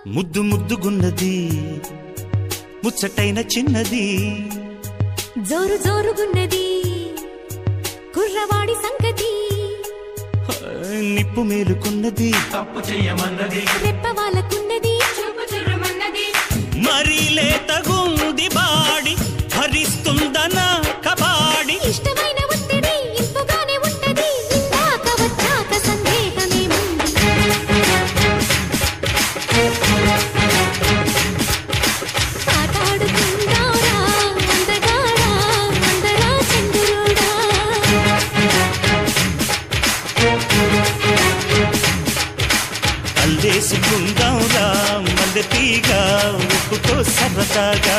ముద్దు ముద్దుగున్నది ముచ్చటైన చిన్నది జోరు జోరుగున్నది కుర్రవాడి సంగతి నిప్పు మేలుకున్నది తప్పు చెయ్యమన్నది రెప్ప వాళ్ళకున్నది చూపు చుర్రమన్నది మరీ లేతగుంది బాడి భరిస్తుందనా కబాడి ఇష్టమైన ఒత్తిడి ఇంపుగానే ఉంటది ఇందాక వచ్చాక సందేహమేముంది ఆటాడుకుందారా అందగాడా అందరా చంద్రుడా అల్లేసుకుందాంరా మల్లె తీగ ఉప్పుతో సరదాగా